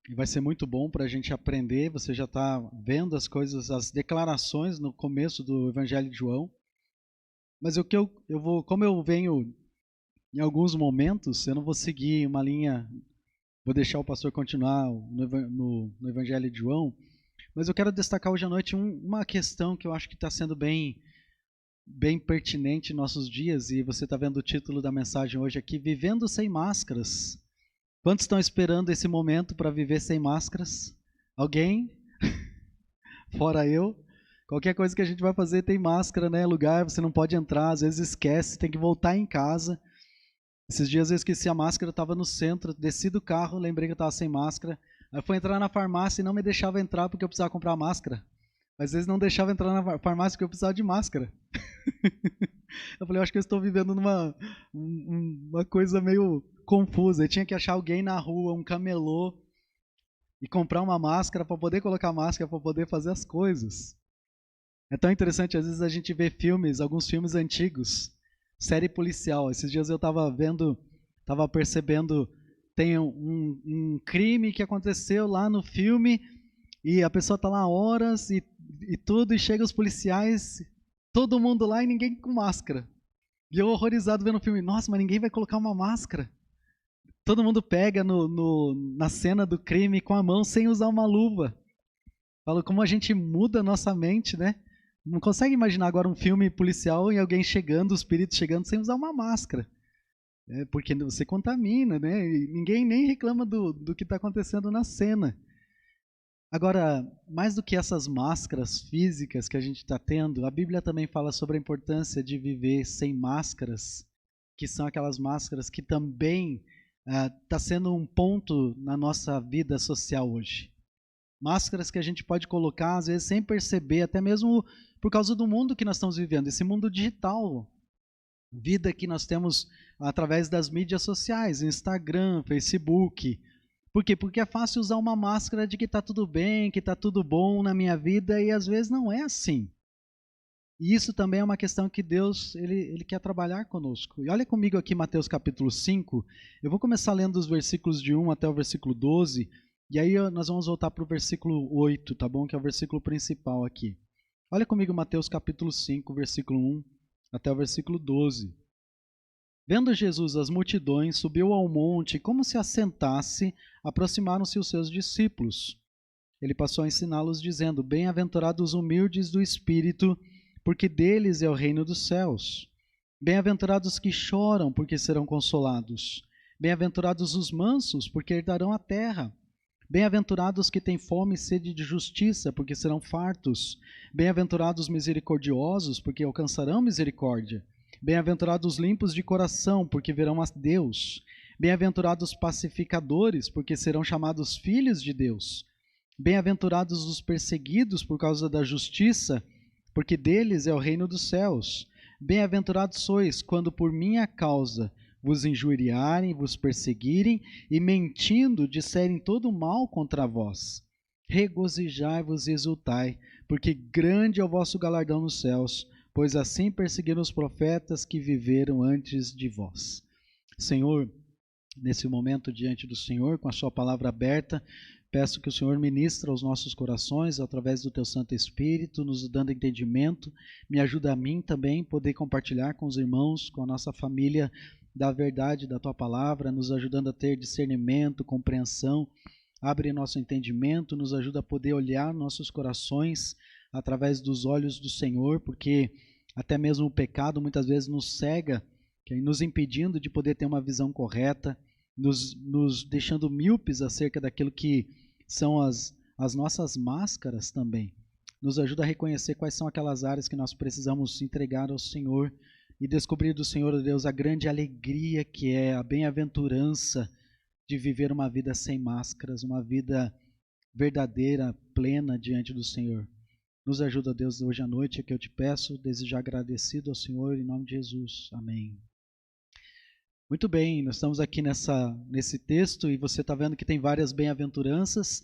e vai ser muito bom para a gente aprender. Você já está vendo as coisas, as declarações no começo do Evangelho de João. Mas o que eu vou, como eu venho em alguns momentos, eu não vou seguir uma linha, vou deixar o pastor continuar no Evangelho de João, mas eu quero destacar hoje à noite uma questão que eu acho que está sendo bem pertinente em nossos dias, e você está vendo o título da mensagem hoje aqui, Vivendo Sem Máscaras. Quantos estão esperando esse momento para viver sem máscaras? Alguém? Fora eu? Qualquer coisa que a gente vai fazer tem máscara, né? Lugar, você não pode entrar, às vezes esquece, tem que voltar em casa. Esses dias eu esqueci a máscara, eu estava no centro, desci do carro, lembrei que eu estava sem máscara. Aí eu fui entrar na farmácia e não me deixava entrar porque eu precisava comprar máscara. Mas eles não deixavam entrar na farmácia porque eu precisava de máscara. Eu falei, eu acho que eu estou vivendo uma coisa meio confusa. Eu tinha que achar alguém na rua, um camelô, e comprar uma máscara para poder colocar máscara, para poder fazer as coisas. É tão interessante, às vezes a gente vê filmes, alguns filmes antigos, série policial. Esses dias eu estava vendo, estava percebendo, tem um crime que aconteceu lá no filme e a pessoa está lá horas e tudo, e chega os policiais, todo mundo lá e ninguém com máscara. E eu horrorizado vendo o filme, nossa, mas ninguém vai colocar uma máscara. Todo mundo pega na cena do crime com a mão sem usar uma luva. Falo como a gente muda a nossa mente, né? Não consegue imaginar agora um filme policial e alguém chegando, o espírito chegando sem usar uma máscara. Porque você contamina, né? E ninguém nem reclama do que está acontecendo na cena. Agora, mais do que essas máscaras físicas que a gente está tendo, a Bíblia também fala sobre a importância de viver sem máscaras, que são aquelas máscaras que também está sendo um ponto na nossa vida social hoje. Máscaras que a gente pode colocar, às vezes, sem perceber, até mesmo por causa do mundo que nós estamos vivendo, esse mundo digital, vida que nós temos através das mídias sociais, Instagram, Facebook. Por quê? Porque é fácil usar uma máscara de que está tudo bem, que está tudo bom na minha vida, e às vezes não é assim. E isso também é uma questão que Deus ele quer trabalhar conosco. E olha comigo aqui Mateus capítulo 5, eu vou começar lendo os versículos de 1 até o versículo 12, e aí nós vamos voltar para o versículo 8, tá bom? Que é o versículo principal aqui. Olha comigo Mateus capítulo 5, versículo 1 até o versículo 12. Vendo Jesus as multidões, subiu ao monte e, como se assentasse, aproximaram-se os seus discípulos. Ele passou a ensiná-los, dizendo: Bem-aventurados os humildes do espírito, porque deles é o reino dos céus. Bem-aventurados que choram, porque serão consolados. Bem-aventurados os mansos, porque herdarão a terra. Bem-aventurados que têm fome e sede de justiça, porque serão fartos. Bem-aventurados os misericordiosos, porque alcançarão misericórdia. Bem-aventurados os limpos de coração, porque verão a Deus. Bem-aventurados os pacificadores, porque serão chamados filhos de Deus. Bem-aventurados os perseguidos por causa da justiça, porque deles é o reino dos céus. Bem-aventurados sois quando por minha causa vos injuriarem, vos perseguirem e mentindo disserem todo mal contra vós. Regozijai-vos e exultai, porque grande é o vosso galardão nos céus, pois assim perseguiram os profetas que viveram antes de vós. Senhor, nesse momento diante do Senhor, com a sua palavra aberta, peço que o Senhor ministre aos nossos corações, através do Teu Santo Espírito, nos dando entendimento. Me ajuda a mim também poder compartilhar com os irmãos, com a nossa família, da verdade da Tua palavra, nos ajudando a ter discernimento, compreensão. Abre nosso entendimento, nos ajuda a poder olhar nossos corações através dos olhos do Senhor, porque até mesmo o pecado muitas vezes nos cega, nos impedindo de poder ter uma visão correta, nos deixando míopes acerca daquilo que são as nossas máscaras também. Nos ajuda a reconhecer quais são aquelas áreas que nós precisamos entregar ao Senhor e descobrir do Senhor, Deus, a grande alegria que é a bem-aventurança de viver uma vida sem máscaras, uma vida verdadeira, plena diante do Senhor. Nos ajuda, Deus, hoje à noite, é que eu te peço, desejo agradecido ao Senhor, em nome de Jesus. Amém. Muito bem, nós estamos aqui nesse texto e você está vendo que tem várias bem-aventuranças,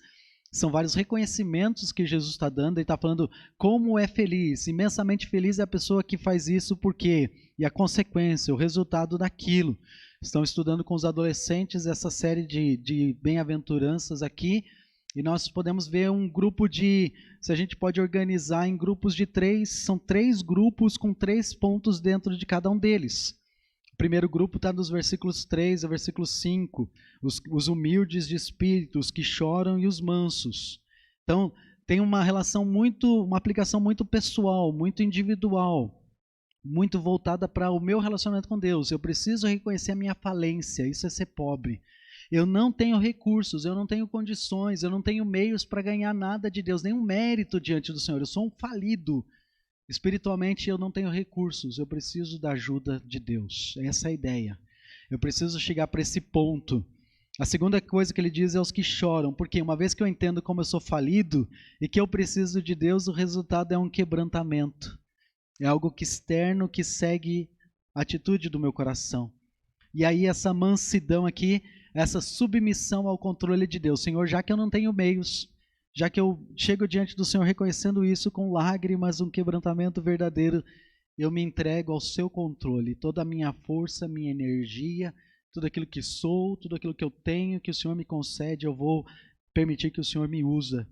são vários reconhecimentos que Jesus está dando. Ele está falando como é feliz, imensamente feliz é a pessoa que faz isso, porque e a consequência, o resultado daquilo. estão estudando com os adolescentes essa série de bem-aventuranças aqui, e nós podemos ver um grupo se a gente pode organizar em grupos de 3, são 3 grupos com 3 pontos dentro de cada um deles. O primeiro grupo está dos versículos 3 ao versículo 5, os humildes de espírito, os que choram e os mansos. Então, tem uma uma aplicação muito pessoal, muito individual, muito voltada para o meu relacionamento com Deus. Eu preciso reconhecer a minha falência, isso é ser pobre. Eu não tenho recursos, eu não tenho condições, eu não tenho meios para ganhar nada de Deus, nenhum mérito diante do Senhor. Eu sou um falido. Espiritualmente eu não tenho recursos, eu preciso da ajuda de Deus. Essa é a ideia. Eu preciso chegar para esse ponto. A segunda coisa que ele diz é os que choram, porque uma vez que eu entendo como eu sou falido e que eu preciso de Deus, o resultado é um quebrantamento. É algo externo que segue a atitude do meu coração. E aí essa mansidão aqui, essa submissão ao controle de Deus. Senhor, já que eu não tenho meios, já que eu chego diante do Senhor reconhecendo isso com lágrimas, um quebrantamento verdadeiro, eu me entrego ao seu controle. Toda a minha força, minha energia, tudo aquilo que sou, tudo aquilo que eu tenho, que o Senhor me concede, eu vou permitir que o Senhor me usa.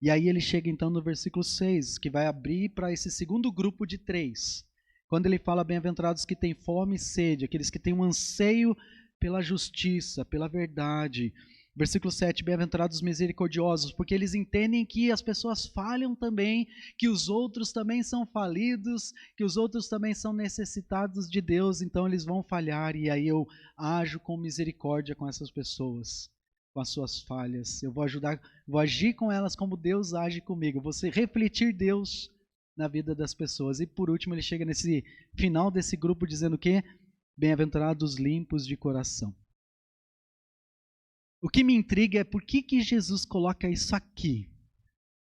E aí ele chega então no versículo 6, que vai abrir para esse segundo grupo de 3. Quando ele fala bem-aventurados que têm fome e sede, aqueles que têm um anseio pela justiça, pela verdade. Versículo 7, bem-aventurados misericordiosos, porque eles entendem que as pessoas falham também, que os outros também são falidos, que os outros também são necessitados de Deus, então eles vão falhar, e aí eu ajo com misericórdia com essas pessoas, com as suas falhas. Eu vou agir com elas como Deus age comigo, vou refletir Deus na vida das pessoas. E por último ele chega nesse final desse grupo dizendo o quê? Bem-aventurados limpos de coração. O que me intriga é por que Jesus coloca isso aqui.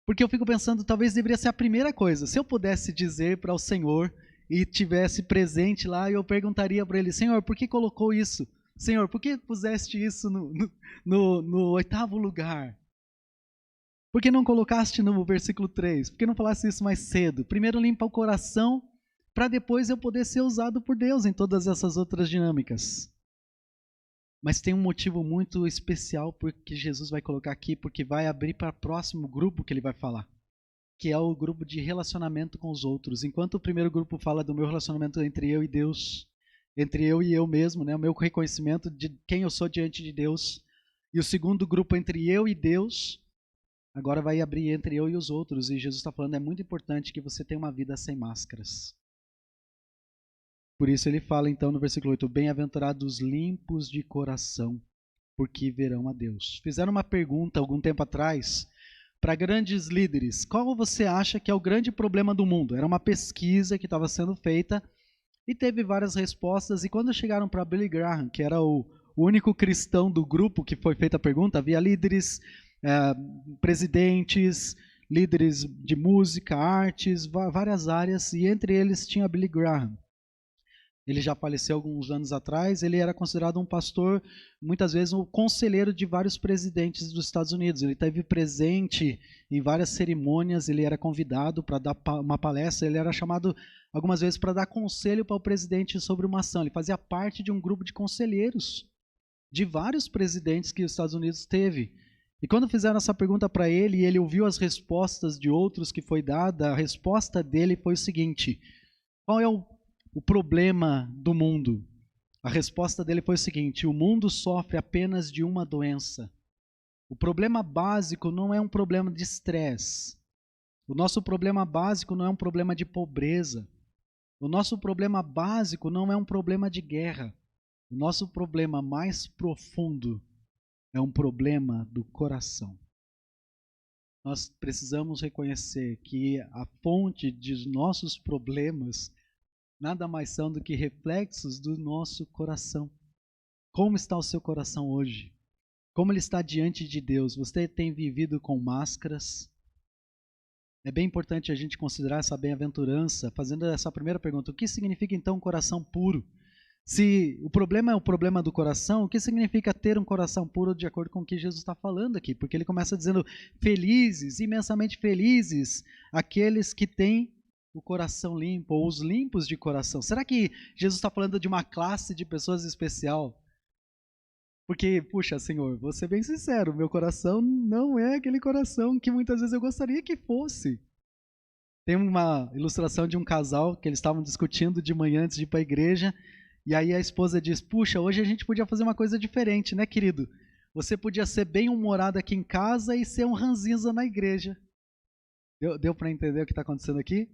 Porque eu fico pensando, talvez deveria ser a primeira coisa. Se eu pudesse dizer para o Senhor e tivesse presente lá, eu perguntaria para ele, Senhor, por que colocou isso? Senhor, por que puseste isso no 8º lugar? Por que não colocaste no versículo 3? Por que não falaste isso mais cedo? Primeiro limpa o coração, para depois eu poder ser usado por Deus em todas essas outras dinâmicas. Mas tem um motivo muito especial porque Jesus vai colocar aqui, porque vai abrir para o próximo grupo que ele vai falar, que é o grupo de relacionamento com os outros. Enquanto o primeiro grupo fala do meu relacionamento entre eu e Deus, entre eu e eu mesmo, né, o meu reconhecimento de quem eu sou diante de Deus, e o segundo grupo entre eu e Deus, agora vai abrir entre eu e os outros, e Jesus está falando, é muito importante que você tenha uma vida sem máscaras. Por isso ele fala então no versículo 8, bem-aventurados limpos de coração, porque verão a Deus. Fizeram uma pergunta algum tempo atrás para grandes líderes, qual você acha que é o grande problema do mundo? Era uma pesquisa que estava sendo feita e teve várias respostas, e quando chegaram para Billy Graham, que era o único cristão do grupo que foi feita a pergunta, havia líderes, presidentes, líderes de música, artes, várias áreas, e entre eles tinha Billy Graham. Ele já faleceu alguns anos atrás, ele era considerado um pastor, muitas vezes um conselheiro de vários presidentes dos Estados Unidos. Ele esteve presente em várias cerimônias, ele era convidado para dar uma palestra, ele era chamado algumas vezes para dar conselho para o presidente sobre uma ação. Ele fazia parte de um grupo de conselheiros de vários presidentes que os Estados Unidos teve. E quando fizeram essa pergunta para ele, e ele ouviu as respostas de outros que foi dada, a resposta dele foi o seguinte: qual é o problema do mundo? A resposta dele foi o seguinte: o mundo sofre apenas de uma doença. O problema básico não é um problema de estresse. O nosso problema básico não é um problema de pobreza. O nosso problema básico não é um problema de guerra. O nosso problema mais profundo é um problema do coração. Nós precisamos reconhecer que a fonte dos nossos problemas nada mais são do que reflexos do nosso coração. Como está o seu coração hoje? Como ele está diante de Deus? Você tem vivido com máscaras? É bem importante a gente considerar essa bem-aventurança, fazendo essa primeira pergunta. O que significa então um coração puro? Se o problema é o problema do coração, o que significa ter um coração puro de acordo com o que Jesus está falando aqui? Porque ele começa dizendo, felizes, imensamente felizes, aqueles que têm o coração limpo, ou os limpos de coração. Será que Jesus está falando de uma classe de pessoas especial? Porque, puxa, Senhor, vou ser bem sincero, meu coração não é aquele coração que muitas vezes eu gostaria que fosse. Tem uma ilustração de um casal que eles estavam discutindo de manhã antes de ir para a igreja, e aí a esposa diz, puxa, hoje a gente podia fazer uma coisa diferente, né, querido? Você podia ser bem humorado aqui em casa e ser um ranzinza na igreja. Deu para entender o que está acontecendo aqui?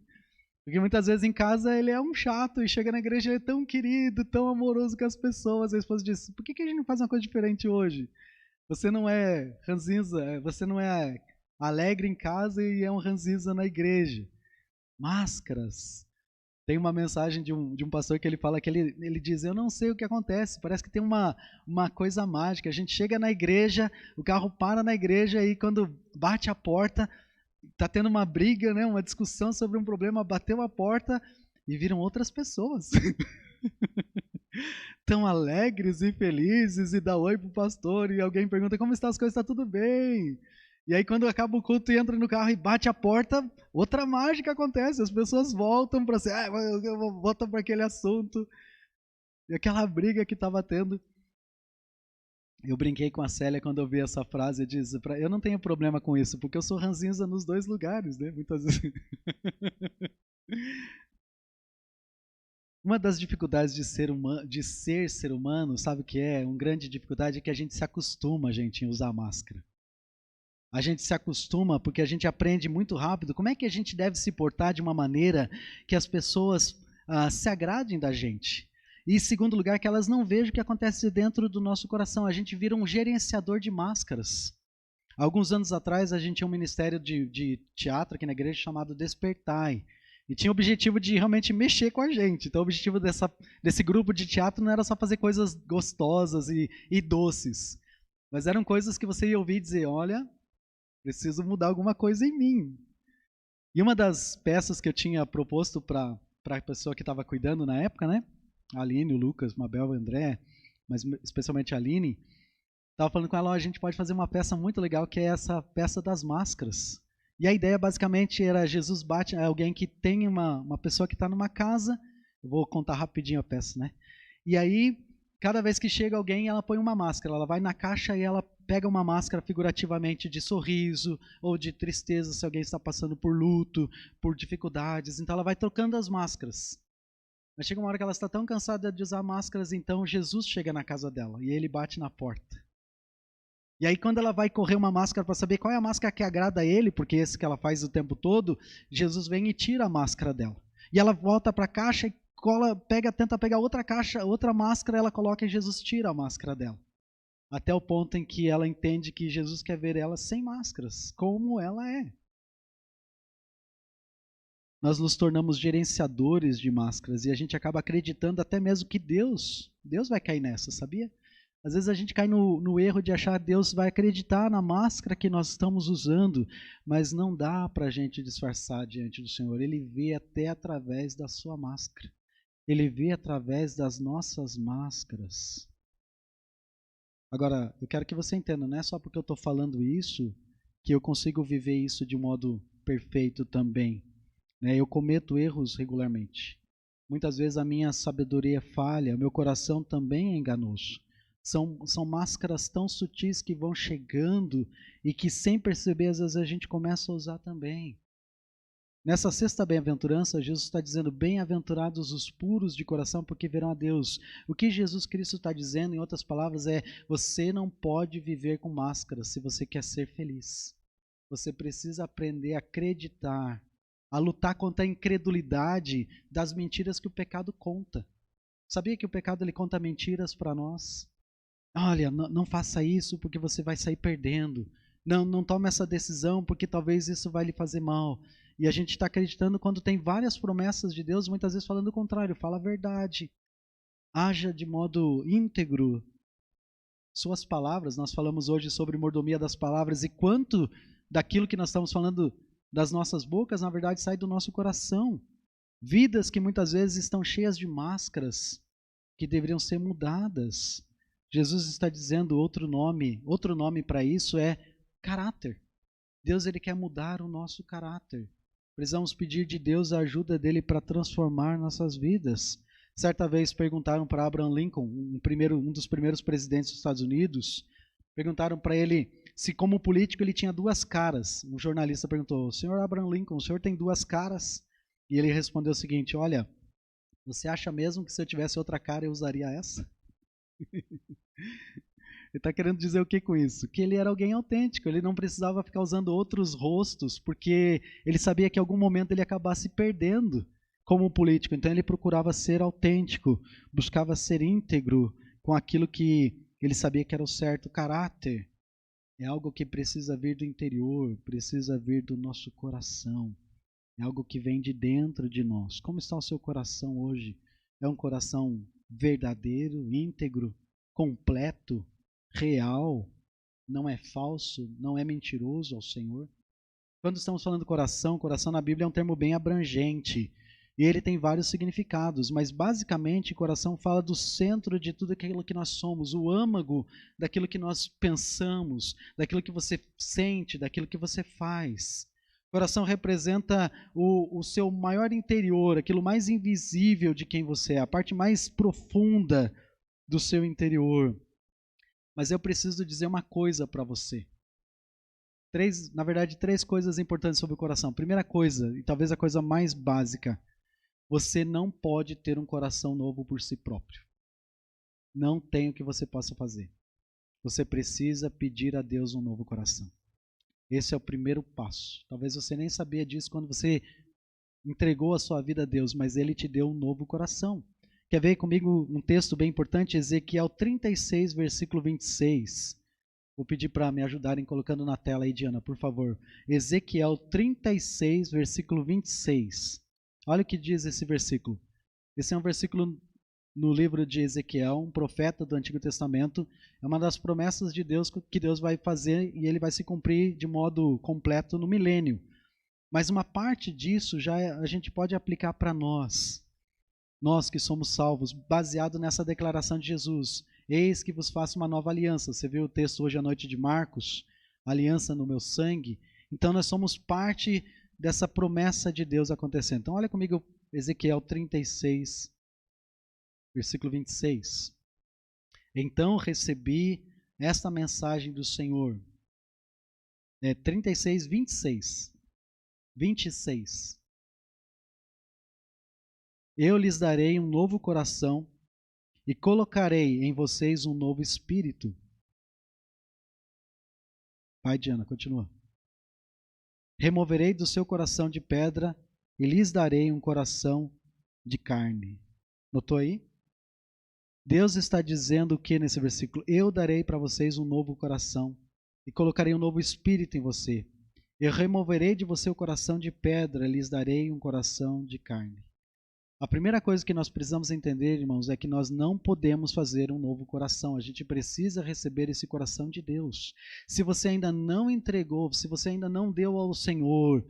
Porque muitas vezes em casa ele é um chato e chega na igreja ele é tão querido, tão amoroso com as pessoas. A esposa diz, por que a gente não faz uma coisa diferente hoje? Você não é ranzinza, você não é alegre em casa e é um ranzinza na igreja. Máscaras. Tem uma mensagem de um pastor que ele fala que ele diz, eu não sei o que acontece, parece que tem uma coisa mágica. A gente chega na igreja, o carro para na igreja e quando bate a porta, está tendo uma briga, né, uma discussão sobre um problema, bateu a porta e viram outras pessoas. Tão alegres e felizes e dá oi pro pastor e alguém pergunta como estão as coisas, está tudo bem. E aí quando acaba o culto e entra no carro e bate a porta, outra mágica acontece, as pessoas voltam para ser, voltam para aquele assunto. E aquela briga que estava tendo. Eu brinquei com a Célia quando eu vi essa frase, eu disse, eu não tenho problema com isso, porque eu sou ranzinza nos dois lugares, né? Muitas vezes. Uma das dificuldades de ser ser humano, sabe o que é? Uma grande dificuldade é que a gente se acostuma, gente, em usar máscara. A gente se acostuma porque a gente aprende muito rápido como é que a gente deve se portar de uma maneira que as pessoas se agradem da gente. E, em segundo lugar, que elas não vejam o que acontece dentro do nosso coração. A gente vira um gerenciador de máscaras. Alguns anos atrás, a gente tinha um ministério de teatro aqui na igreja chamado Despertai. E tinha o objetivo de realmente mexer com a gente. Então, o objetivo desse grupo de teatro não era só fazer coisas gostosas e doces. Mas eram coisas que você ia ouvir e dizer, olha, preciso mudar alguma coisa em mim. E uma das peças que eu tinha proposto para a pessoa que estava cuidando na época, né? A Aline, o Lucas, o Mabel, o André, mas especialmente a Aline, estava falando com ela, a gente pode fazer uma peça muito legal, que é essa peça das máscaras. E a ideia basicamente era Jesus bate alguém que tem uma pessoa que está numa casa, eu vou contar rapidinho a peça, né? E aí, cada vez que chega alguém, ela põe uma máscara, ela vai na caixa e ela pega uma máscara figurativamente de sorriso ou de tristeza, se alguém está passando por luto, por dificuldades, então ela vai trocando as máscaras. Mas chega uma hora que ela está tão cansada de usar máscaras, então Jesus chega na casa dela e ele bate na porta. E aí quando ela vai correr uma máscara para saber qual é a máscara que agrada a ele, porque é esse que ela faz o tempo todo, Jesus vem e tira a máscara dela. E ela volta para a caixa e tenta pegar outra caixa, outra máscara, ela coloca e Jesus tira a máscara dela. Até o ponto em que ela entende que Jesus quer ver ela sem máscaras, como ela é. Nós nos tornamos gerenciadores de máscaras e a gente acaba acreditando até mesmo que Deus vai cair nessa, sabia? Às vezes a gente cai no erro de achar que Deus vai acreditar na máscara que nós estamos usando, mas não dá para a gente disfarçar diante do Senhor. Ele vê até através da sua máscara. Ele vê através das nossas máscaras. Agora, eu quero que você entenda, não é só porque eu estou falando isso que eu consigo viver isso de modo perfeito também. Eu cometo erros regularmente. Muitas vezes a minha sabedoria falha, o meu coração também é enganoso. São máscaras tão sutis que vão chegando e que sem perceber às vezes a gente começa a usar também. Nessa sexta bem-aventurança, Jesus está dizendo, bem-aventurados os puros de coração, porque verão a Deus. O que Jesus Cristo está dizendo, em outras palavras, é, você não pode viver com máscaras se você quer ser feliz. Você precisa aprender a acreditar, a lutar contra a incredulidade das mentiras que o pecado conta. Sabia que o pecado ele conta mentiras para nós? Olha, não faça isso porque você vai sair perdendo. Não tome essa decisão porque talvez isso vai lhe fazer mal. E a gente está acreditando quando tem várias promessas de Deus, muitas vezes falando o contrário. Fala a verdade. Haja de modo íntegro. Suas palavras, nós falamos hoje sobre mordomia das palavras e quanto daquilo que nós estamos falando das nossas bocas, na verdade, sai do nosso coração. Vidas que muitas vezes estão cheias de máscaras que deveriam ser mudadas. Jesus está dizendo outro nome para isso é caráter. Deus ele quer mudar o nosso caráter. Precisamos pedir de Deus a ajuda dele para transformar nossas vidas. Certa vez perguntaram para Abraham Lincoln, um dos primeiros presidentes dos Estados Unidos, perguntaram para ele se como político ele tinha duas caras. Um jornalista perguntou: "Senhor Abraham Lincoln, o senhor tem duas caras?" E ele respondeu o seguinte: "Olha, você acha mesmo que se eu tivesse outra cara eu usaria essa?" Ele está querendo dizer o que com isso? Que ele era alguém autêntico, ele não precisava ficar usando outros rostos, porque ele sabia que em algum momento ele ia acabar se perdendo como político. Então ele procurava ser autêntico, buscava ser íntegro com aquilo que ele sabia que era o certo. Caráter é algo que precisa vir do interior, precisa vir do nosso coração. É algo que vem de dentro de nós. Como está o seu coração hoje? É um coração verdadeiro, íntegro, completo, real? Não é falso? Não é mentiroso ao Senhor? Quando estamos falando coração, coração na Bíblia é um termo bem abrangente. E ele tem vários significados, mas basicamente coração fala do centro de tudo aquilo que nós somos, o âmago daquilo que nós pensamos, daquilo que você sente, daquilo que você faz. Coração representa o seu maior interior, aquilo mais invisível de quem você é, a parte mais profunda do seu interior. Mas eu preciso dizer uma coisa para você. Na verdade, três coisas importantes sobre o coração. Primeira coisa, e talvez a coisa mais básica, você não pode ter um coração novo por si próprio. Não tem o que você possa fazer. Você precisa pedir a Deus um novo coração. Esse é o primeiro passo. Talvez você nem sabia disso quando você entregou a sua vida a Deus, mas Ele te deu um novo coração. Quer ver comigo um texto bem importante? Ezequiel 36, versículo 26. Vou pedir para me ajudarem colocando na tela aí, Diana, por favor. Ezequiel 36, versículo 26. Olha o que diz esse versículo. Esse é um versículo no livro de Ezequiel, um profeta do Antigo Testamento. É uma das promessas de Deus que Deus vai fazer e ele vai se cumprir de modo completo no milênio. Mas uma parte disso a gente pode aplicar para nós. Nós que somos salvos, baseado nessa declaração de Jesus. Eis que vos faço uma nova aliança. Você viu o texto hoje à noite de Marcos? Aliança no meu sangue. Então nós somos parte dessa promessa de Deus acontecendo. Então olha comigo Ezequiel 36, versículo 26. Então recebi esta mensagem do Senhor. 36, 26. 26. Eu lhes darei um novo coração e colocarei em vocês um novo espírito. Vai, Diana, continua. Removerei do seu coração de pedra e lhes darei um coração de carne. Notou aí? Deus está dizendo o que nesse versículo? Eu darei para vocês um novo coração e colocarei um novo espírito em você. Eu removerei de você o coração de pedra e lhes darei um coração de carne. A primeira coisa que nós precisamos entender, irmãos, é que nós não podemos fazer um novo coração. A gente precisa receber esse coração de Deus. Se você ainda não entregou, se você ainda não deu ao Senhor,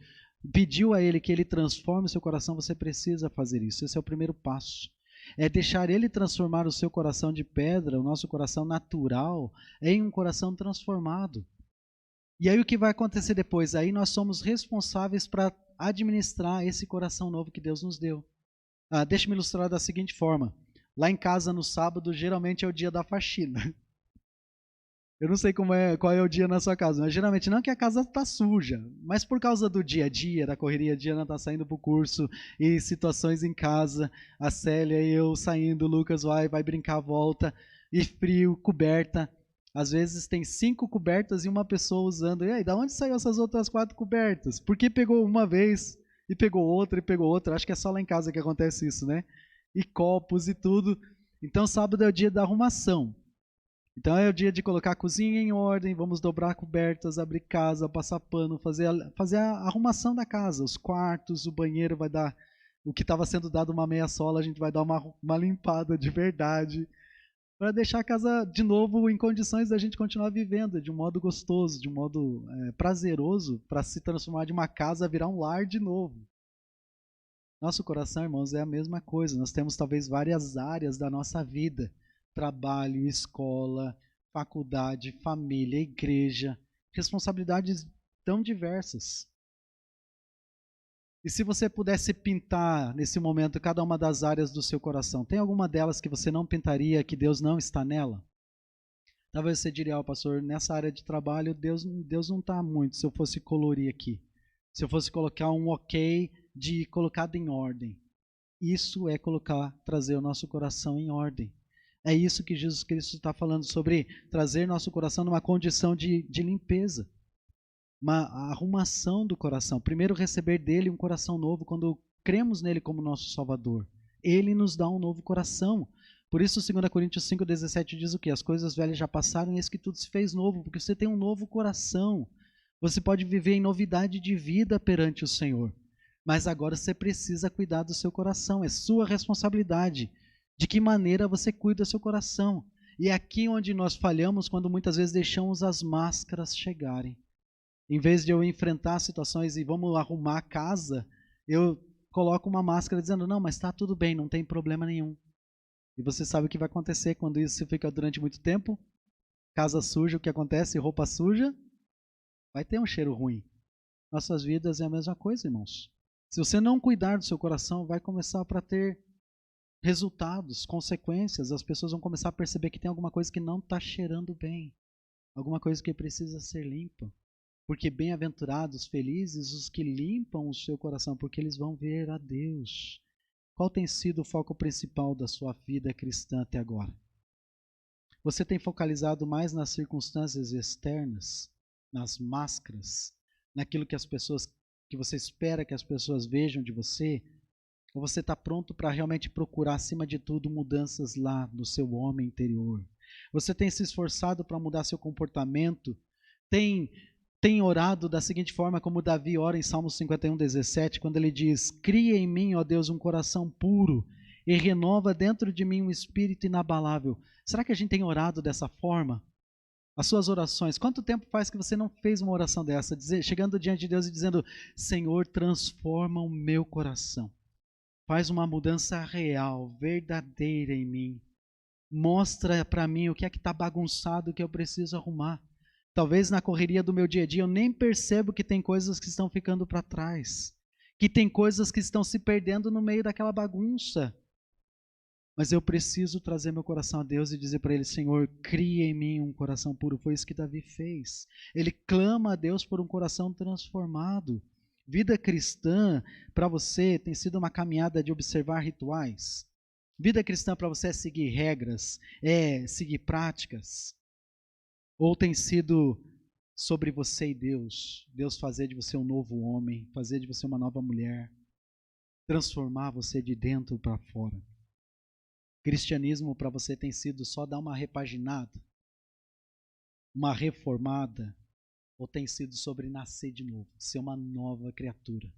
pediu a Ele que Ele transforme o seu coração, você precisa fazer isso. Esse é o primeiro passo. É deixar Ele transformar o seu coração de pedra, o nosso coração natural, em um coração transformado. E aí o que vai acontecer depois? Aí nós somos responsáveis para administrar esse coração novo que Deus nos deu. Deixa-me ilustrar da seguinte forma. Lá em casa, no sábado, geralmente é o dia da faxina. Eu não sei qual é o dia na sua casa, mas geralmente não que a casa está suja, mas por causa do dia a dia, da correria, a Diana está saindo para o curso e situações em casa, a Célia e eu saindo, o Lucas vai brincar, volta, e frio, coberta. Às vezes tem 5 cobertas e uma pessoa usando. E aí, da onde saiu essas outras 4 cobertas? Porque pegou uma vez e pegou outra e pegou outra. Acho que é só lá em casa que acontece isso, né? E copos e tudo. Então sábado é o dia da arrumação. Então é o dia de colocar a cozinha em ordem, vamos dobrar cobertas, abrir casa, passar pano, fazer a arrumação da casa, os quartos, o banheiro vai dar, o que estava sendo dado uma meia sola, a gente vai dar uma limpada de verdade, para deixar a casa de novo em condições da gente continuar vivendo de um modo gostoso, de um modo prazeroso, para se transformar de uma casa a virar um lar de novo. Nosso coração, irmãos, é a mesma coisa. Nós temos talvez várias áreas da nossa vida. Trabalho, escola, faculdade, família, igreja. Responsabilidades tão diversas. E se você pudesse pintar nesse momento cada uma das áreas do seu coração, tem alguma delas que você não pintaria, que Deus não está nela? Talvez você diria, pastor, nessa área de trabalho, Deus não está muito, se eu fosse colorir aqui. Se eu fosse colocar um ok de colocado em ordem. Isso é trazer o nosso coração em ordem. É isso que Jesus Cristo está falando sobre trazer nosso coração numa condição de limpeza. Uma arrumação do coração. Primeiro, receber dele um coração novo quando cremos nele como nosso Salvador. Ele nos dá um novo coração. Por isso, 2 Coríntios 5,17 diz o quê? As coisas velhas já passaram e eis que tudo se fez novo, porque você tem um novo coração. Você pode viver em novidade de vida perante o Senhor. Mas agora você precisa cuidar do seu coração. É sua responsabilidade. De que maneira você cuida do seu coração. E é aqui onde nós falhamos quando muitas vezes deixamos as máscaras chegarem. Em vez de eu enfrentar situações e vamos arrumar a casa, eu coloco uma máscara dizendo, não, mas está tudo bem, não tem problema nenhum. E você sabe o que vai acontecer quando isso fica durante muito tempo? Casa suja, o que acontece? Roupa suja, vai ter um cheiro ruim. Nossas vidas é a mesma coisa, irmãos. Se você não cuidar do seu coração, vai começar para ter resultados, consequências. As pessoas vão começar a perceber que tem alguma coisa que não está cheirando bem. Alguma coisa que precisa ser limpa. Porque bem-aventurados, felizes os que limpam o seu coração, porque eles vão ver a Deus. Qual tem sido o foco principal da sua vida cristã até agora? Você tem focalizado mais nas circunstâncias externas, nas máscaras, naquilo que você espera que as pessoas vejam de você? Ou você está pronto para realmente procurar, acima de tudo, mudanças lá no seu homem interior? Você tem se esforçado para mudar seu comportamento? Tem orado da seguinte forma como Davi ora em Salmo 51:17, quando ele diz, cria em mim, ó Deus, um coração puro e renova dentro de mim um espírito inabalável. Será que a gente tem orado dessa forma? As suas orações, quanto tempo faz que você não fez uma oração dessa, chegando diante de Deus e dizendo, Senhor, transforma o meu coração, faz uma mudança real, verdadeira em mim, mostra para mim o que é que está bagunçado, o que eu preciso arrumar. Talvez na correria do meu dia a dia eu nem percebo que tem coisas que estão ficando para trás, que tem coisas que estão se perdendo no meio daquela bagunça. Mas eu preciso trazer meu coração a Deus e dizer para Ele, Senhor, cria em mim um coração puro. Foi isso que Davi fez. Ele clama a Deus por um coração transformado. Vida cristã para você tem sido uma caminhada de observar rituais. Vida cristã para você é seguir regras, é seguir práticas. Ou tem sido sobre você e Deus fazer de você um novo homem, fazer de você uma nova mulher, transformar você de dentro para fora. Cristianismo para você tem sido só dar uma repaginada, uma reformada, ou tem sido sobre nascer de novo, ser uma nova criatura,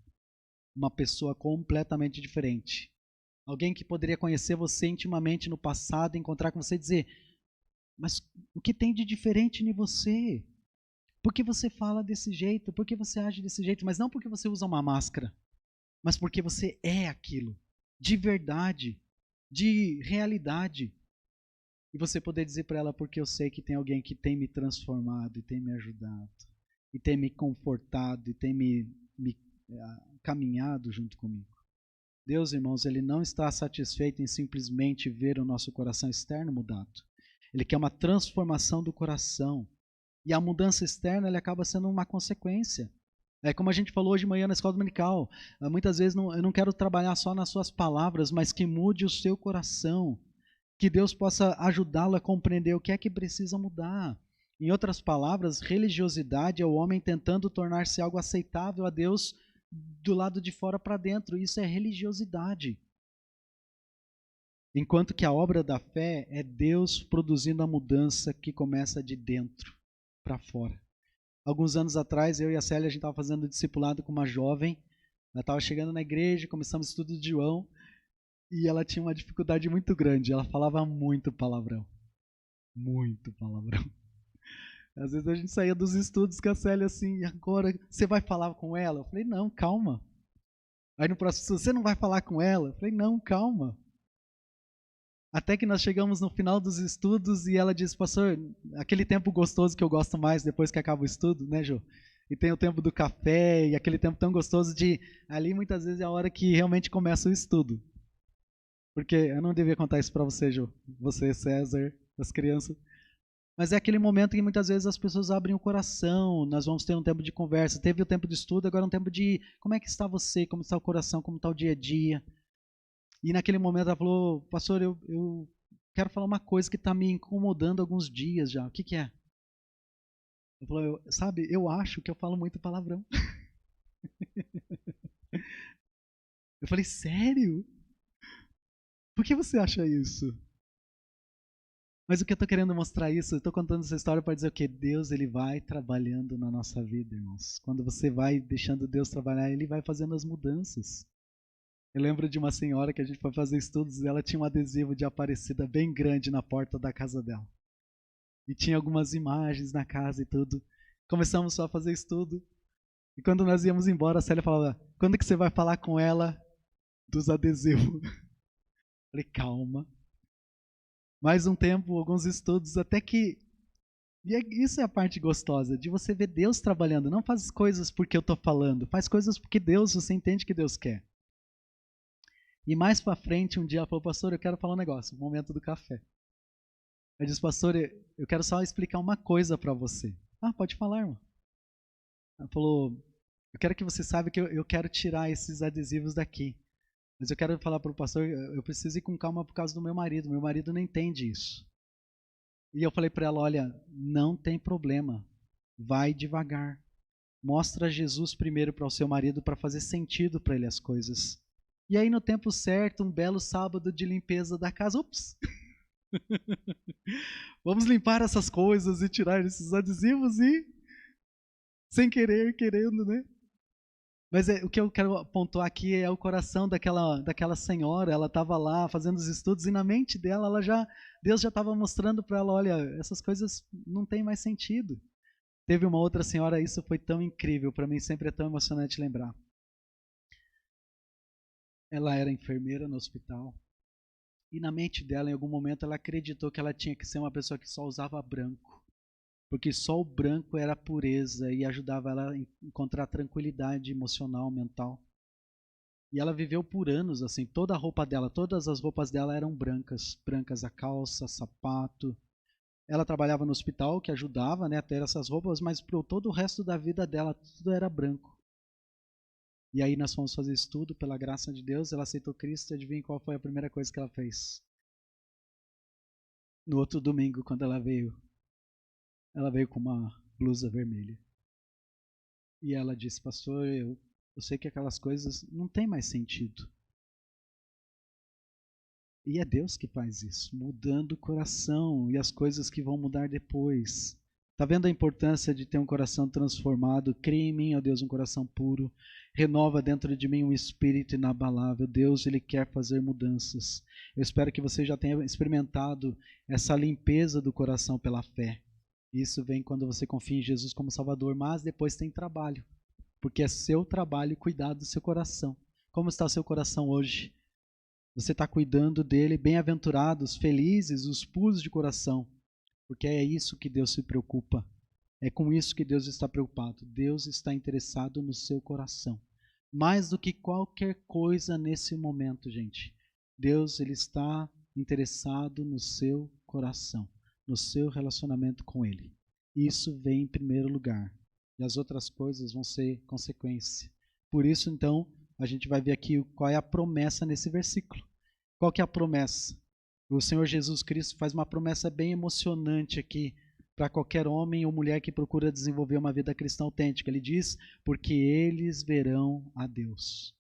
uma pessoa completamente diferente. Alguém que poderia conhecer você intimamente no passado, encontrar com você e dizer, mas o que tem de diferente em você? Por que você fala desse jeito? Por que você age desse jeito? Mas não porque você usa uma máscara, mas porque você é aquilo, de verdade, de realidade. E você poder dizer para ela, porque eu sei que tem alguém que tem me transformado e tem me ajudado, e tem me confortado, e tem me caminhado junto comigo. Deus, irmãos, Ele não está satisfeito em simplesmente ver o nosso coração externo mudado. Ele quer uma transformação do coração. E a mudança externa ele acaba sendo uma consequência. É como a gente falou hoje de manhã na escola dominical. Muitas vezes eu não quero trabalhar só nas suas palavras, mas que mude o seu coração. Que Deus possa ajudá-lo a compreender o que é que precisa mudar. Em outras palavras, religiosidade é o homem tentando tornar-se algo aceitável a Deus do lado de fora para dentro. Isso é religiosidade. Enquanto que a obra da fé é Deus produzindo a mudança que começa de dentro para fora. Alguns anos atrás, eu e a Célia, a gente estava fazendo discipulado com uma jovem. Ela estava chegando na igreja, começamos o estudo de João, e ela tinha uma dificuldade muito grande. Ela falava muito palavrão. Muito palavrão. Às vezes a gente saía dos estudos com a Célia assim, e agora você vai falar com ela? Eu falei, não, calma. Aí no próximo estudo, você não vai falar com ela? Eu falei, não, calma. Até que nós chegamos no final dos estudos e ela disse, pastor, aquele tempo gostoso que eu gosto mais depois que acaba o estudo, né, Jô? e tem o tempo do café, e aquele tempo tão gostoso de... Ali muitas vezes é a hora que realmente começa o estudo. Porque eu não devia contar isso para você, Jô, você, César, as crianças. Mas é aquele momento que muitas vezes as pessoas abrem o coração, nós vamos ter um tempo de conversa. Teve o tempo de estudo, agora um tempo de como é que está você, como está o coração, como está o dia a dia. E naquele momento ela falou, pastor, eu quero falar uma coisa que está me incomodando há alguns dias já. O que é? Eu falei, sabe, eu acho que eu falo muito palavrão. Eu falei, sério? Por que você acha isso? Mas o que eu estou querendo mostrar isso, eu estou contando essa história para dizer o quê? Deus, ele vai trabalhando na nossa vida, irmãos. Quando você vai deixando Deus trabalhar, ele vai fazendo as mudanças. Eu lembro de uma senhora que a gente foi fazer estudos e ela tinha um adesivo de Aparecida bem grande na porta da casa dela. E tinha algumas imagens na casa e tudo. Começamos só a fazer estudo. E quando nós íamos embora, a Célia falava, quando que você vai falar com ela dos adesivos? Falei, calma. Mais um tempo, alguns estudos, até que... isso é a parte gostosa, de você ver Deus trabalhando. Não faz coisas porque eu estou falando, faz coisas porque Deus, você entende que Deus quer. E mais para frente, um dia ela falou, pastor, eu quero falar um negócio, o momento do café. Eu disse, pastor, eu quero só explicar uma coisa para você. Ah, pode falar, irmão. Ela falou, eu quero que você saiba que eu quero tirar esses adesivos daqui. Mas eu quero falar para o pastor, eu preciso ir com calma por causa do meu marido. Meu marido não entende isso. E eu falei para ela, olha, não tem problema. Vai devagar. Mostra Jesus primeiro para o seu marido para fazer sentido para ele as coisas. E aí no tempo certo, um belo sábado de limpeza da casa, ops! Vamos limpar essas coisas e tirar esses adesivos e sem querer, querendo, né? Mas o que eu quero pontuar aqui é o coração daquela senhora. Ela estava lá fazendo os estudos e na mente dela, Deus já estava mostrando para ela, olha, essas coisas não têm mais sentido. Teve uma outra senhora, isso foi tão incrível, para mim sempre é tão emocionante lembrar. Ela era enfermeira no hospital e na mente dela, em algum momento, ela acreditou que ela tinha que ser uma pessoa que só usava branco, porque só o branco era pureza e ajudava ela a encontrar tranquilidade emocional, mental. E ela viveu por anos assim, toda a roupa dela, todas as roupas dela eram brancas, brancas a calça, sapato. Ela trabalhava no hospital, que ajudava, né, a ter essas roupas, mas para todo o resto da vida dela tudo era branco. E aí nós fomos fazer estudo, pela graça de Deus, ela aceitou Cristo, e adivinha qual foi a primeira coisa que ela fez? No outro domingo, quando ela veio com uma blusa vermelha. E ela disse, pastor, eu sei que aquelas coisas não têm mais sentido. E é Deus que faz isso, mudando o coração e as coisas que vão mudar depois. Está vendo a importância de ter um coração transformado? Cria em mim, ó Deus, um coração puro. Renova dentro de mim um espírito inabalável. Deus, Ele quer fazer mudanças. Eu espero que você já tenha experimentado essa limpeza do coração pela fé. Isso vem quando você confia em Jesus como Salvador, mas depois tem trabalho, porque é seu trabalho cuidar do seu coração. Como está o seu coração hoje? Você está cuidando dele? Bem-aventurados, felizes, os puros de coração, porque é isso que Deus se preocupa. É com isso que Deus está preocupado. Deus está interessado no seu coração. Mais do que qualquer coisa nesse momento, gente. Deus, Ele está interessado no seu coração, no seu relacionamento com Ele. Isso vem em primeiro lugar. E as outras coisas vão ser consequência. Por isso, então, a gente vai ver aqui qual é a promessa nesse versículo. Qual que é a promessa? O Senhor Jesus Cristo faz uma promessa bem emocionante aqui para qualquer homem ou mulher que procura desenvolver uma vida cristã autêntica. Ele diz, porque eles verão a Deus.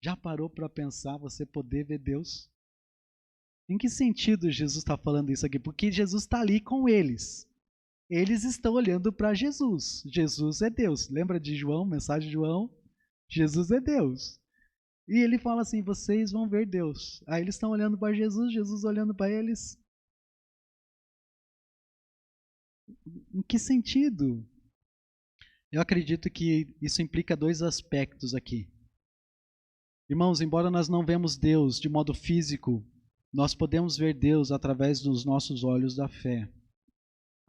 Já parou para pensar você poder ver Deus? Em que sentido Jesus está falando isso aqui? Porque Jesus está ali com eles. Eles estão olhando para Jesus. Jesus é Deus. Lembra de João, mensagem de João? Jesus é Deus. E ele fala assim, vocês vão ver Deus. Aí eles estão olhando para Jesus, Jesus olhando para eles. Em que sentido? Eu acredito que isso implica dois aspectos aqui. Irmãos, embora nós não vemos Deus de modo físico, nós podemos ver Deus através dos nossos olhos da fé.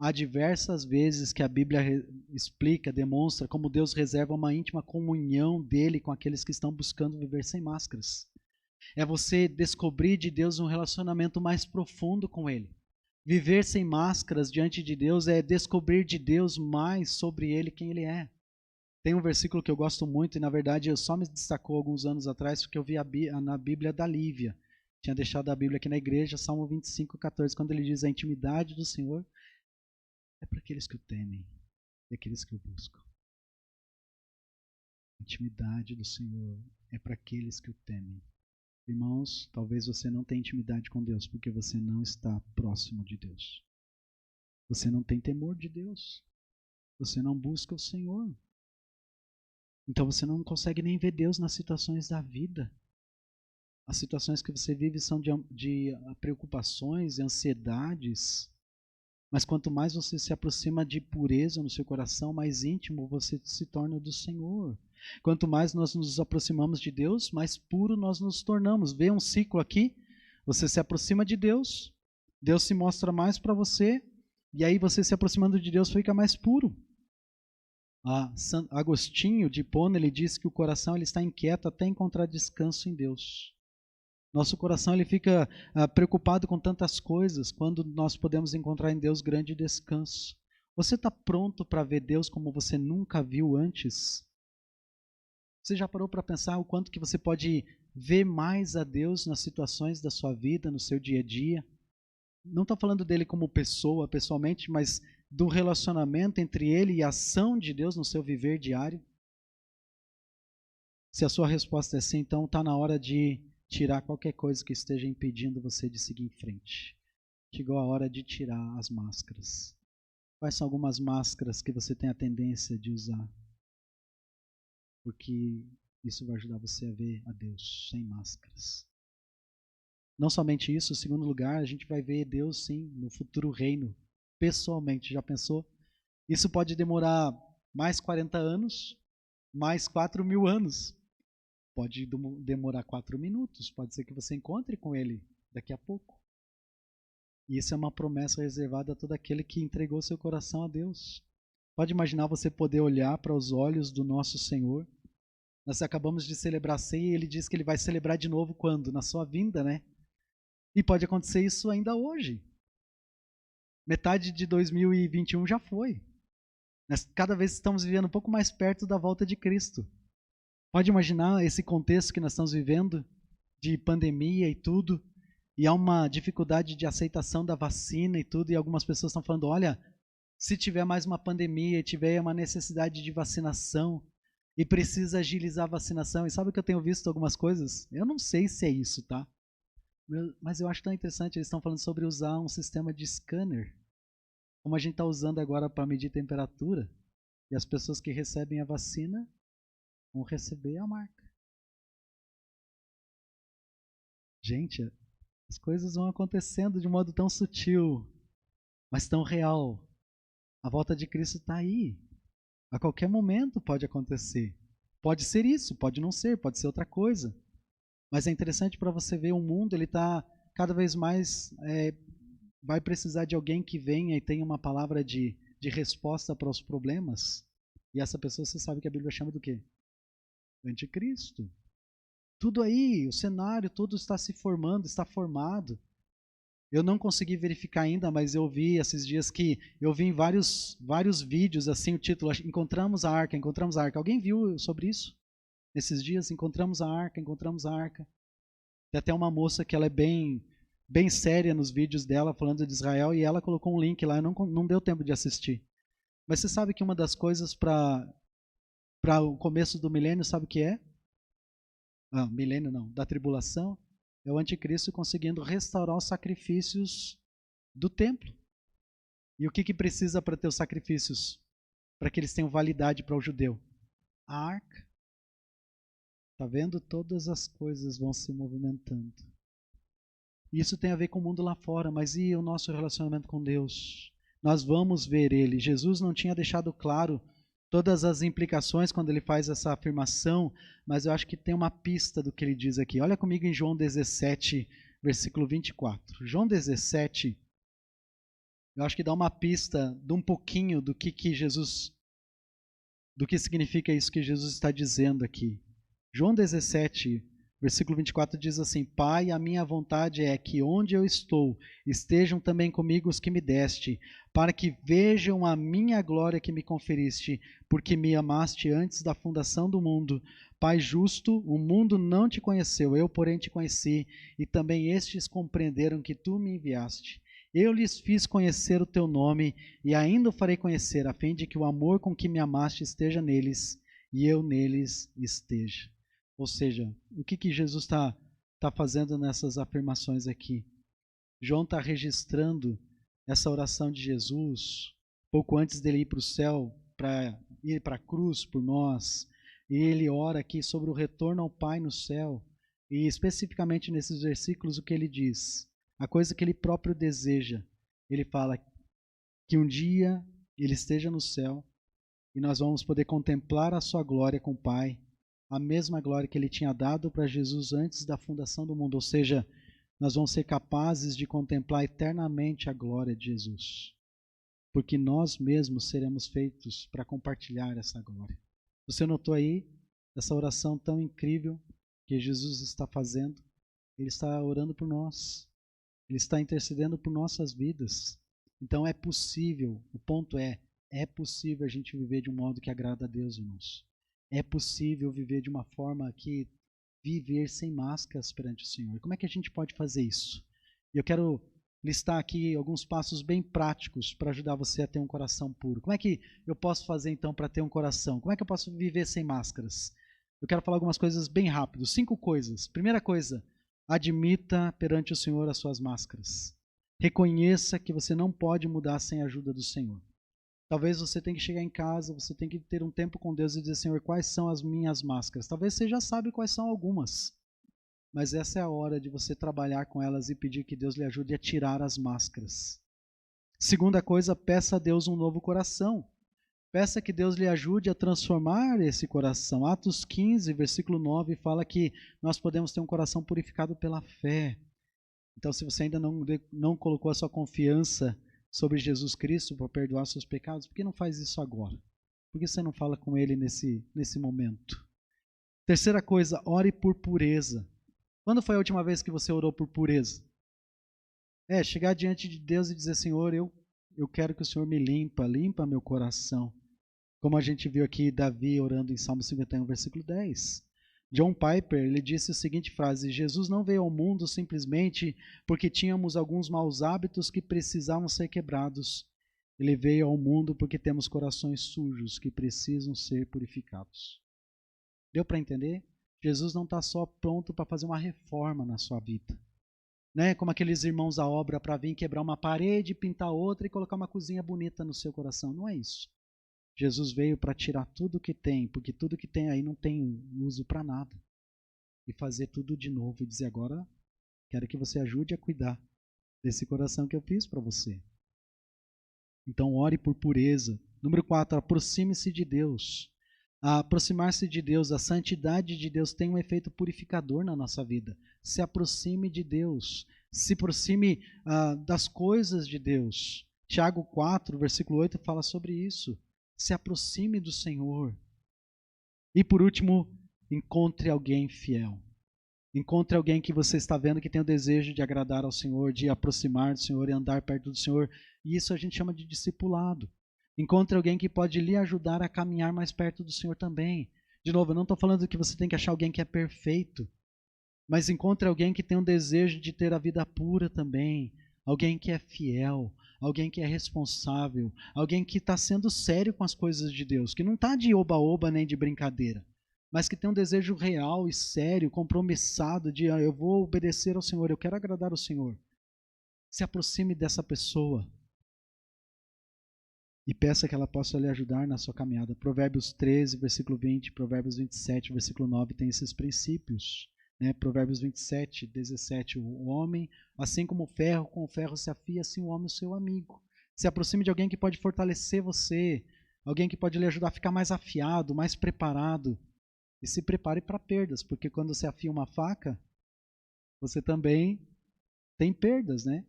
Há diversas vezes que a Bíblia explica, demonstra como Deus reserva uma íntima comunhão dele com aqueles que estão buscando viver sem máscaras. É você descobrir de Deus um relacionamento mais profundo com ele. Viver sem máscaras diante de Deus é descobrir de Deus mais sobre ele, quem ele é. Tem um versículo que eu gosto muito e, na verdade, eu só me destacou alguns anos atrás porque eu vi na Bíblia da Lívia. Tinha deixado a Bíblia aqui na igreja, Salmo 25:14, quando ele diz: a intimidade do Senhor é para aqueles que o temem e aqueles que o buscam. A intimidade do Senhor é para aqueles que o temem. Irmãos, talvez você não tenha intimidade com Deus porque você não está próximo de Deus. Você não tem temor de Deus. Você não busca o Senhor. Então você não consegue nem ver Deus nas situações da vida. As situações que você vive são de preocupações e ansiedades. Mas quanto mais você se aproxima de pureza no seu coração, mais íntimo você se torna do Senhor. Quanto mais nós nos aproximamos de Deus, mais puro nós nos tornamos. Vê um ciclo aqui, você se aproxima de Deus, Deus se mostra mais para você, e aí você se aproximando de Deus fica mais puro. Agostinho de Hipona, ele diz que o coração ele está inquieto até encontrar descanso em Deus. Nosso coração ele fica preocupado com tantas coisas, quando nós podemos encontrar em Deus grande descanso. Você está pronto para ver Deus como você nunca viu antes? Você já parou para pensar o quanto que você pode ver mais a Deus nas situações da sua vida, no seu dia a dia? Não estou falando dele como pessoa, pessoalmente, mas do relacionamento entre ele e a ação de Deus no seu viver diário? Se a sua resposta é sim, então está na hora de tirar qualquer coisa que esteja impedindo você de seguir em frente. Chegou a hora de tirar as máscaras. Quais são algumas máscaras que você tem a tendência de usar? Porque isso vai ajudar você a ver a Deus sem máscaras. Não somente isso, em segundo lugar, a gente vai ver Deus sim no futuro reino, pessoalmente. Já pensou? Isso pode demorar mais 40 anos, mais 4.000 anos. Pode demorar 4 minutos, pode ser que você encontre com ele daqui a pouco. E isso é uma promessa reservada a todo aquele que entregou seu coração a Deus. Pode imaginar você poder olhar para os olhos do nosso Senhor. Nós acabamos de celebrar a ceia e ele diz que ele vai celebrar de novo quando? Na sua vinda, né? E pode acontecer isso ainda hoje. Metade de 2021 já foi. Nós cada vez estamos vivendo um pouco mais perto da volta de Cristo. Pode imaginar esse contexto que nós estamos vivendo, de pandemia e tudo, e há uma dificuldade de aceitação da vacina e tudo, e algumas pessoas estão falando, olha, se tiver mais uma pandemia e tiver uma necessidade de vacinação, e precisa agilizar a vacinação, e sabe que eu tenho visto algumas coisas? Eu não sei se é isso, tá? Mas eu acho tão interessante, eles estão falando sobre usar um sistema de scanner, como a gente está usando agora para medir temperatura, e as pessoas que recebem a vacina vão receber a marca. Gente, as coisas vão acontecendo de modo tão sutil, mas tão real. A volta de Cristo está aí. A qualquer momento pode acontecer. Pode ser isso, pode não ser, pode ser outra coisa. Mas é interessante para você ver o mundo, ele está cada vez mais, vai precisar de alguém que venha e tenha uma palavra de resposta para os problemas. E essa pessoa, você sabe que a Bíblia chama do quê? Anticristo. Tudo aí, o cenário todo está se formando, está formado. Eu não consegui verificar ainda, mas eu vi esses dias que eu vi em vários vídeos assim o título, encontramos a arca, encontramos a arca. Alguém viu sobre isso? Nesses dias, encontramos a arca, encontramos a arca. Tem até uma moça que ela é bem séria nos vídeos dela falando de Israel e ela colocou um link lá, não deu tempo de assistir. Mas você sabe que uma das coisas para o começo do milênio, sabe o que é? Milênio não, da tribulação, é o anticristo conseguindo restaurar os sacrifícios do templo. E o que precisa para ter os sacrifícios? Para que eles tenham validade para o judeu? A arca. Está vendo? Todas as coisas vão se movimentando. Isso tem a ver com o mundo lá fora, mas e o nosso relacionamento com Deus? Nós vamos ver Ele. Jesus não tinha deixado claro todas as implicações quando ele faz essa afirmação, mas eu acho que tem uma pista do que ele diz aqui. Olha comigo em João 17, versículo 24. João 17, eu acho que dá uma pista de um pouquinho do que significa isso que Jesus está dizendo aqui. João 17, versículo 24 diz assim: Pai, a minha vontade é que onde eu estou estejam também comigo os que me deste, para que vejam a minha glória que me conferiste, porque me amaste antes da fundação do mundo. Pai justo, o mundo não te conheceu, eu, porém, te conheci, e também estes compreenderam que tu me enviaste. Eu lhes fiz conhecer o teu nome, e ainda o farei conhecer, a fim de que o amor com que me amaste esteja neles, e eu neles esteja. Ou seja, o que Jesus está fazendo nessas afirmações aqui? João está registrando essa oração de Jesus, pouco antes dele ir para o céu, para ir para a cruz por nós, e ele ora aqui sobre o retorno ao Pai no céu, e especificamente nesses versículos o que ele diz? A coisa que ele próprio deseja. Ele fala que um dia ele esteja no céu e nós vamos poder contemplar a sua glória com o Pai, a mesma glória que ele tinha dado para Jesus antes da fundação do mundo, ou seja, nós vamos ser capazes de contemplar eternamente a glória de Jesus, porque nós mesmos seremos feitos para compartilhar essa glória. Você notou aí essa oração tão incrível que Jesus está fazendo? Ele está orando por nós. Ele está intercedendo por nossas vidas. Então é possível, o ponto é possível a gente viver de um modo que agrada a Deus, irmãos. É possível viver de uma forma que viver sem máscaras perante o Senhor. Como é que a gente pode fazer isso? Eu quero listar aqui alguns passos bem práticos para ajudar você a ter um coração puro. Como é que eu posso fazer então para ter um coração? Como é que eu posso viver sem máscaras? Eu quero falar algumas coisas bem rápido. 5 coisas. Primeira coisa, admita perante o Senhor as suas máscaras. Reconheça que você não pode mudar sem a ajuda do Senhor. Talvez você tenha que chegar em casa, você tenha que ter um tempo com Deus e dizer: Senhor, quais são as minhas máscaras? Talvez você já sabe quais são algumas, mas essa é a hora de você trabalhar com elas e pedir que Deus lhe ajude a tirar as máscaras. Segunda coisa, peça a Deus um novo coração. Peça que Deus lhe ajude a transformar esse coração. Atos 15, versículo 9, fala que nós podemos ter um coração purificado pela fé. Então, se você ainda não colocou a sua confiança sobre Jesus Cristo para perdoar seus pecados, por que não faz isso agora? Por que você não fala com Ele nesse momento? Terceira coisa, ore por pureza. Quando foi a última vez que você orou por pureza? Chegar diante de Deus e dizer: Senhor, eu quero que o Senhor me limpa meu coração. Como a gente viu aqui Davi orando em Salmo 51, versículo 10. John Piper, ele disse a seguinte frase: Jesus não veio ao mundo simplesmente porque tínhamos alguns maus hábitos que precisavam ser quebrados. Ele veio ao mundo porque temos corações sujos que precisam ser purificados. Deu para entender? Jesus não está só pronto para fazer uma reforma na sua vida. Não é como aqueles irmãos à obra para vir quebrar uma parede, pintar outra e colocar uma cozinha bonita no seu coração. Não é isso. Jesus veio para tirar tudo que tem, porque tudo que tem aí não tem uso para nada. E fazer tudo de novo e dizer: agora quero que você ajude a cuidar desse coração que eu fiz para você. Então ore por pureza. Número 4, aproxime-se de Deus. Aproximar-se de Deus, a santidade de Deus tem um efeito purificador na nossa vida. Se aproxime de Deus. Se aproxime das coisas de Deus. Tiago 4, versículo 8 fala sobre isso. Se aproxime do Senhor. E por último, encontre alguém fiel. Encontre alguém que você está vendo que tem o desejo de agradar ao Senhor, de aproximar do Senhor e andar perto do Senhor. E isso a gente chama de discipulado. Encontre alguém que pode lhe ajudar a caminhar mais perto do Senhor também. De novo, eu não estou falando que você tem que achar alguém que é perfeito, mas encontre alguém que tem um desejo de ter a vida pura também. Alguém que é fiel, alguém que é responsável, alguém que está sendo sério com as coisas de Deus, que não está de oba-oba nem de brincadeira, mas que tem um desejo real e sério, compromissado de: eu vou obedecer ao Senhor, eu quero agradar o Senhor. Se aproxime dessa pessoa e peça que ela possa lhe ajudar na sua caminhada. Provérbios 13, versículo 20, Provérbios 27, versículo 9 tem esses princípios. Provérbios 27, 17, o homem, assim como o ferro, com o ferro se afia, assim o homem o seu amigo. Se aproxime de alguém que pode fortalecer você, alguém que pode lhe ajudar a ficar mais afiado, mais preparado. E se prepare para perdas, porque quando você afia uma faca, você também tem perdas, né?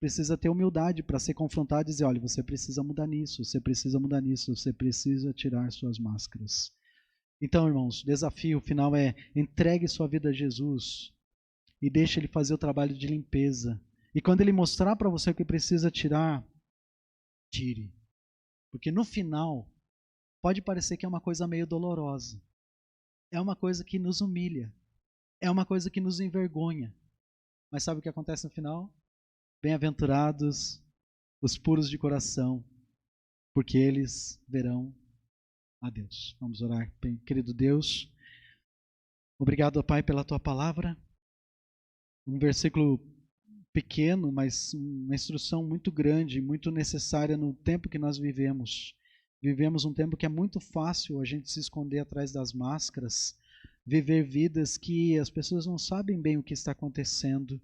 precisa ter humildade para ser confrontado e dizer, olha, você precisa mudar nisso, você precisa mudar nisso, você precisa tirar suas máscaras. Então, irmãos, o desafio final é entregue sua vida a Jesus e deixe Ele fazer o trabalho de limpeza. E quando Ele mostrar para você o que precisa tirar, tire. Porque no final, pode parecer que é uma coisa meio dolorosa. É uma coisa que nos humilha. É uma coisa que nos envergonha. Mas sabe o que acontece no final? Bem-aventurados os puros de coração, porque eles verão a Deus. Vamos orar. Bem, querido Deus, obrigado, Pai, pela Tua palavra. Um versículo pequeno, mas uma instrução muito grande, muito necessária no tempo que nós vivemos. Vivemos um tempo que é muito fácil a gente se esconder atrás das máscaras, viver vidas que as pessoas não sabem bem o que está acontecendo,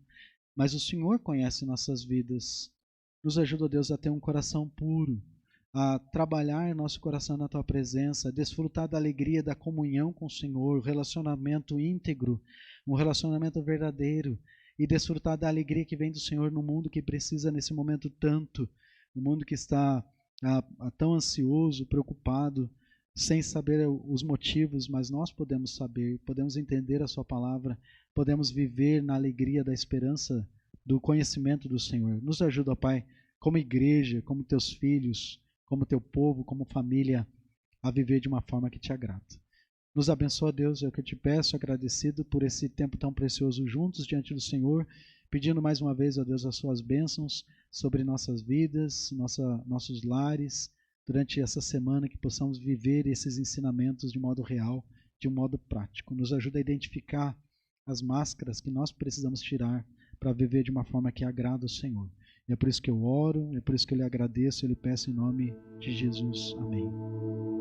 mas o Senhor conhece nossas vidas. Nos ajuda, Deus, a ter um coração puro, a trabalhar nosso coração na Tua presença, a desfrutar da alegria da comunhão com o Senhor, relacionamento íntegro, um relacionamento verdadeiro, e desfrutar da alegria que vem do Senhor no mundo que precisa nesse momento tanto, no mundo que está tão ansioso, preocupado, sem saber os motivos, mas nós podemos saber, podemos entender a Sua palavra, podemos viver na alegria da esperança do conhecimento do Senhor. Nos ajuda, Pai, como igreja, como Teus filhos, como Teu povo, como família, a viver de uma forma que Te agrada. Nos abençoa, Deus, é o que eu te peço, agradecido por esse tempo tão precioso juntos diante do Senhor, pedindo mais uma vez, ó Deus, as Suas bênçãos sobre nossas vidas, nossos lares, durante essa semana que possamos viver esses ensinamentos de modo real, de um modo prático. Nos ajuda a identificar as máscaras que nós precisamos tirar para viver de uma forma que agrada ao Senhor. E é por isso que eu oro, é por isso que eu lhe agradeço e lhe peço em nome de Jesus. Amém.